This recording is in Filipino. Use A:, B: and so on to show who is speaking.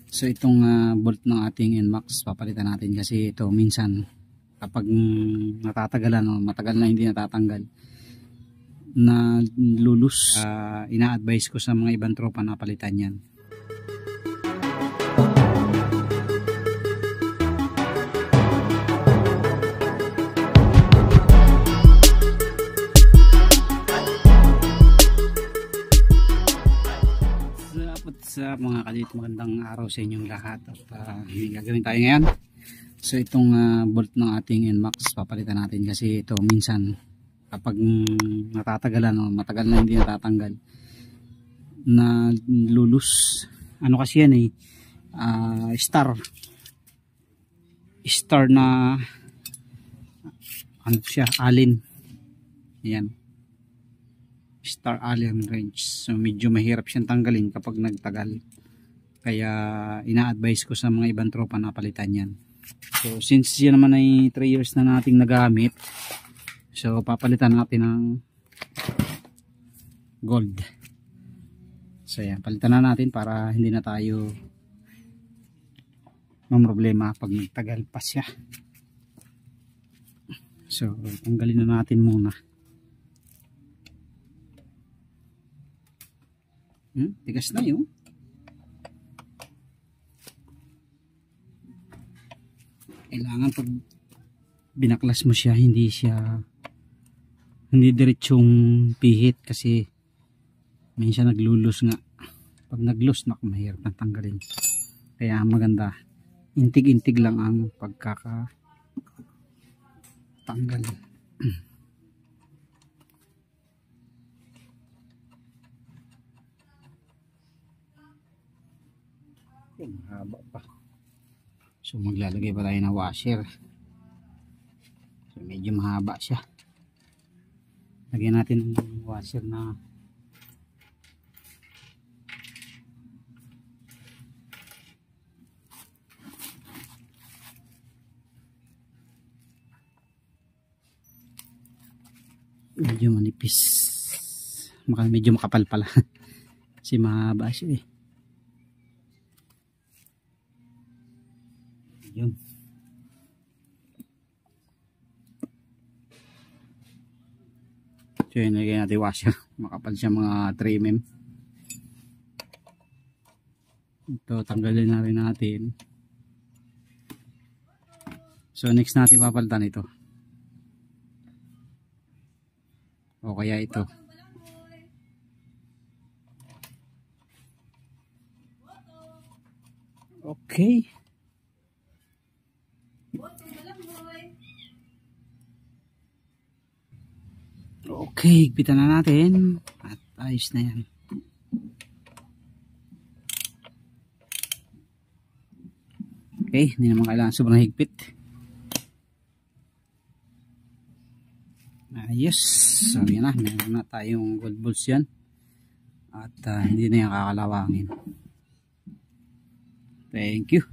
A: So itong bolt ng ating NMAX papalitan natin kasi ito minsan kapag natatagalan o matagal na hindi natatanggal na lulus, ina-advise ko sa mga ibang tropa na palitan yan. Sa mga kalit, magandang araw sa inyong lahat at may gagawin tayo ngayon. So itong bolt ng ating NMAX papalitan natin kasi ito minsan kapag natatagalan o matagal na hindi natatanggal na lulus. Ano kasi yan star na ano siya, allen. Yan, star allen range. So medyo mahirap siyang tanggalin kapag nagtagal, kaya ina-advise ko sa mga ibang tropa na palitan yan. So since yan naman ay 3 years na nating nagamit, so papalitan natin ng gold. So yan, palitan na natin para hindi na tayo problema pag nagtagal pa siya. So tanggalin na natin muna. Tigas na yun. Kailangan pag binaklas mo siya hindi diretsong pihit kasi minsan naglulus nga. Pag naglus na mahirap nang tanggalin. Kaya maganda intig-intig lang ang pagkakatanggal. Haba pa. So maglalagay pa tayo ng washer. So medyo mahaba siya. Lagyan natin ng washer na medyo manipis. Medyo makapal pala. Kasi mahaba siya Yun. So yun, lagyan natin washer. Makapal siya mga 3 mm. Ito, tanggalin na rin natin. So next natin papalitan ito. O kaya ito. Okay. Okay, higpitan na natin at ayos na yan. Okay, hindi naman kailangan sobrang higpit. Ayos, so yan na, meron na tayong gold bolts yan at hindi na yan kakalawangin. Thank you.